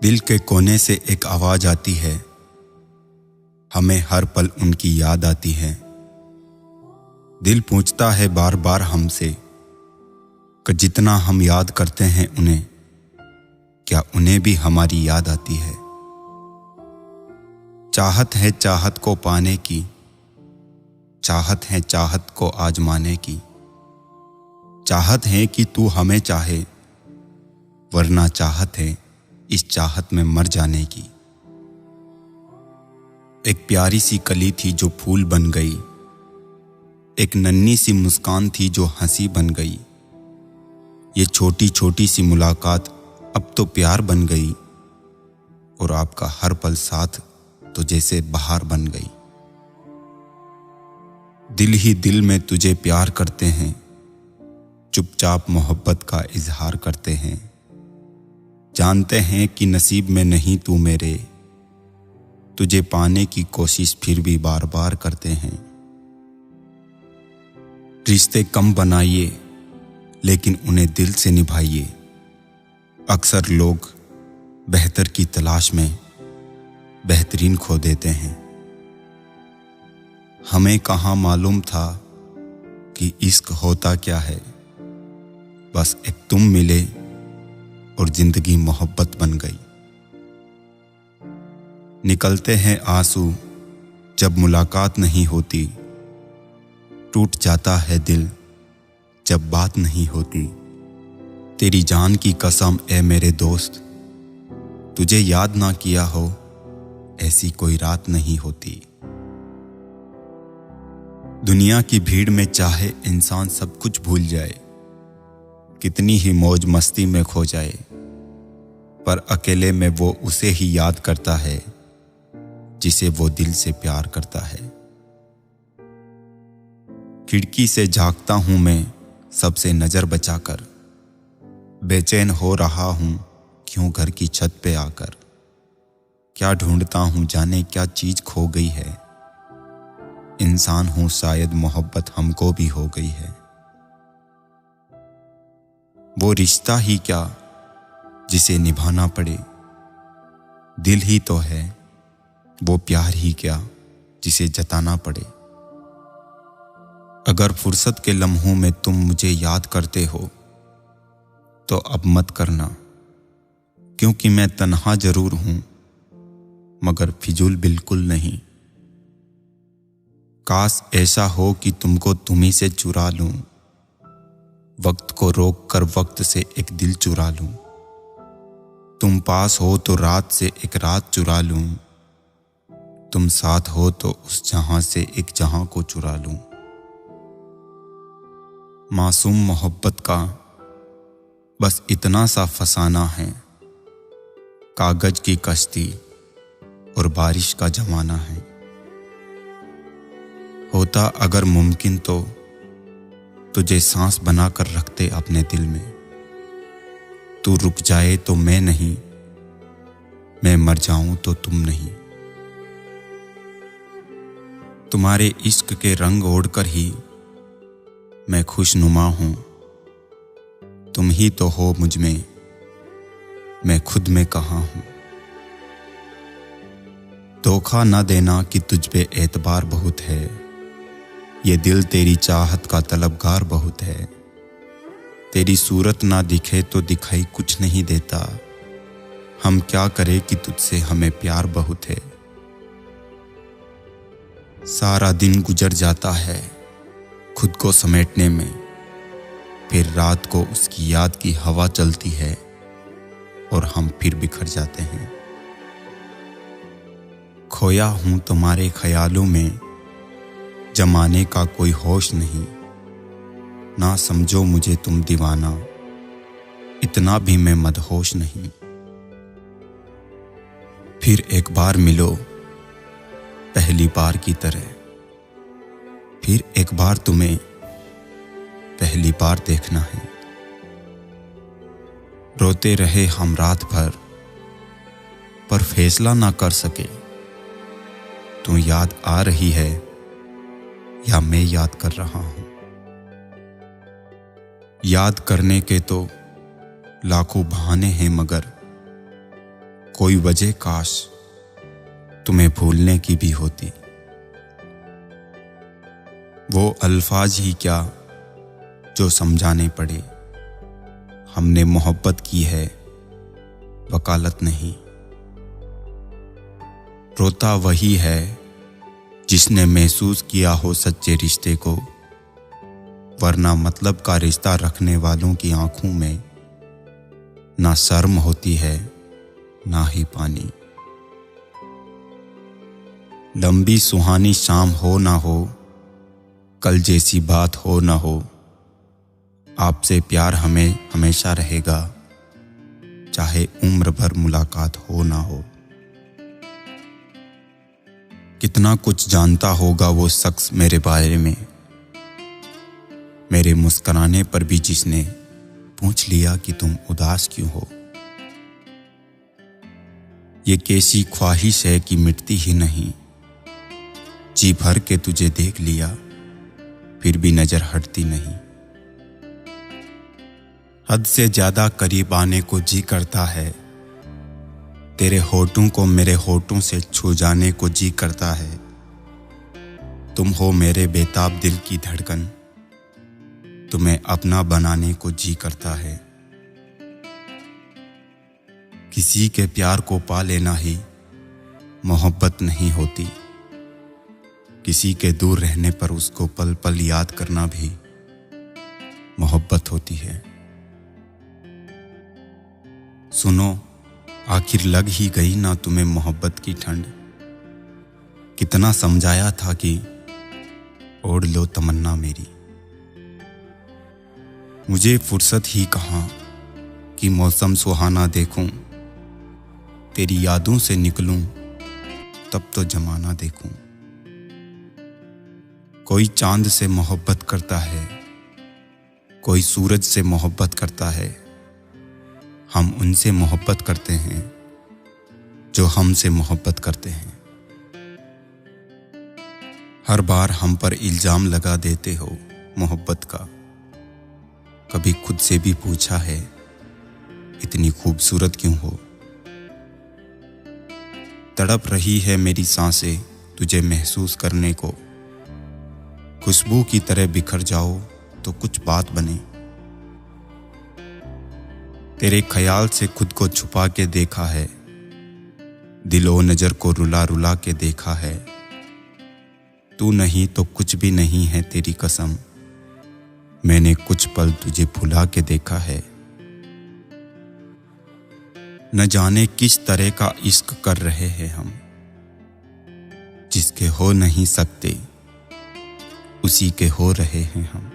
दिल के कोने से एक आवाज आती है, हमें हर पल उनकी याद आती है। दिल पूछता है बार बार हमसे कि जितना हम याद करते हैं उन्हें, क्या उन्हें भी हमारी याद आती है। चाहत है चाहत को पाने की, चाहत है चाहत को आजमाने की, चाहत है कि तू हमें चाहे, वरना चाहत है इस चाहत में मर जाने की। एक प्यारी सी कली थी जो फूल बन गई, एक नन्ही सी मुस्कान थी जो हंसी बन गई। ये छोटी छोटी सी मुलाकात अब तो प्यार बन गई, और आपका हर पल साथ तो जैसे बहार बन गई। दिल ही दिल में तुझे प्यार करते हैं, चुपचाप मोहब्बत का इजहार करते हैं। जानते हैं कि नसीब में नहीं तू मेरे, तुझे पाने की कोशिश फिर भी बार बार करते हैं। रिश्ते कम बनाइए लेकिन उन्हें दिल से निभाइए। अक्सर लोग बेहतर की तलाश में बेहतरीन खो देते हैं। हमें कहाँ मालूम था कि इश्क होता क्या है। बस एक तुम मिले और जिंदगी मोहब्बत बन गई। निकलते हैं आंसू जब मुलाकात नहीं होती, टूट जाता है दिल जब बात नहीं होती। तेरी जान की कसम ए मेरे दोस्त, तुझे याद ना किया हो ऐसी कोई रात नहीं होती। दुनिया की भीड़ में चाहे इंसान सब कुछ भूल जाए, कितनी ही मौज मस्ती में खो जाए, पर अकेले में वो उसे ही याद करता है जिसे वो दिल से प्यार करता है। खिड़की से झांकता हूं मैं सबसे नजर बचाकर, बेचैन हो रहा हूं क्यों घर की छत पे आकर। क्या ढूंढता हूं जाने क्या चीज खो गई है, इंसान हूं शायद मोहब्बत हमको भी हो गई है। वो रिश्ता ही क्या जिसे निभाना पड़े, दिल ही तो है। वो प्यार ही क्या जिसे जताना पड़े। अगर फुर्सत के लम्हों में तुम मुझे याद करते हो तो अब मत करना, क्योंकि मैं तन्हा जरूर हूं मगर फिजूल बिल्कुल नहीं। काश ऐसा हो कि तुमको तुम्ही से चुरा लूं, वक्त को रोक कर वक्त से एक दिल चुरा लूं। तुम पास हो तो रात से एक रात चुरा लूं, तुम साथ हो तो उस जहां से एक जहां को चुरा लूं। मासूम मोहब्बत का बस इतना सा फसाना है, कागज की कश्ती और बारिश का जमाना है। होता अगर मुमकिन तो तुझे सांस बना कर रखते अपने दिल में। तू रुक जाए तो मैं नहीं, मैं मर जाऊं तो तुम नहीं। तुम्हारे इश्क के रंग ओढ़कर ही मैं खुशनुमा हूं। तुम ही तो हो मुझ में, मैं खुद में कहाँ हूं। धोखा न देना कि तुझ पे एतबार बहुत है, ये दिल तेरी चाहत का तलबगार बहुत है। तेरी सूरत ना दिखे तो दिखाई कुछ नहीं देता, हम क्या करें कि तुझसे हमें प्यार बहुत है। सारा दिन गुजर जाता है खुद को समेटने में, फिर रात को उसकी याद की हवा चलती है और हम फिर बिखर जाते हैं। खोया हूं तुम्हारे ख्यालों में, जमाने का कोई होश नहीं। ना समझो मुझे तुम दीवाना, इतना भी मैं मदहोश नहीं। फिर एक बार मिलो पहली बार की तरह, फिर एक बार तुम्हें पहली बार देखना है। रोते रहे हम रात भर पर फैसला ना कर सके, तू याद आ रही है या मैं याद कर रहा हूं। याद करने के तो लाखों बहाने हैं, मगर कोई वजह काश तुम्हें भूलने की भी होती। वो अल्फाज ही क्या जो समझाने पड़े, हमने मोहब्बत की है वकालत नहीं। रोता वही है जिसने महसूस किया हो सच्चे रिश्ते को, वरना मतलब का रिश्ता रखने वालों की आंखों में ना शर्म होती है ना ही पानी। लंबी सुहानी शाम हो ना हो, कल जैसी बात हो ना हो, आपसे प्यार हमें हमेशा रहेगा, चाहे उम्र भर मुलाकात हो ना हो। कितना कुछ जानता होगा वो शख्स मेरे बारे में, मेरे मुस्कुराने पर भी जिसने पूछ लिया कि तुम उदास क्यों हो। ये कैसी ख्वाहिश है कि मिटती ही नहीं, जी भर के तुझे देख लिया फिर भी नजर हटती नहीं। हद से ज्यादा करीब आने को जी करता है, तेरे होठों को मेरे होठों से छू जाने को जी करता है। तुम हो मेरे बेताब दिल की धड़कन, तुम्हें अपना बनाने को जी करता है। किसी के प्यार को पा लेना ही मोहब्बत नहीं होती, किसी के दूर रहने पर उसको पल पल याद करना भी मोहब्बत होती है। सुनो, आखिर लग ही गई ना तुम्हें मोहब्बत की ठंड। कितना समझाया था कि ओढ़ लो तमन्ना मेरी, मुझे फुर्सत ही कहाँ कि मौसम सुहाना देखूं, तेरी यादों से निकलूं तब तो जमाना देखूं। कोई चांद से मोहब्बत करता है, कोई सूरज से मोहब्बत करता है, हम उनसे मोहब्बत करते हैं जो हमसे मोहब्बत करते हैं। हर बार हम पर इल्जाम लगा देते हो मोहब्बत का, कभी खुद से भी पूछा है इतनी खूबसूरत क्यों हो। तड़प रही है मेरी सांसें तुझे महसूस करने को, खुशबू की तरह बिखर जाओ तो कुछ बात बने। तेरे ख्याल से खुद को छुपा के देखा है, दिलो नजर को रुला रुला के देखा है। तू नहीं तो कुछ भी नहीं है तेरी कसम, मैंने कुछ पल तुझे भुला के देखा है। न जाने किस तरह का इश्क कर रहे हैं हम, जिसके हो नहीं सकते उसी के हो रहे हैं हम।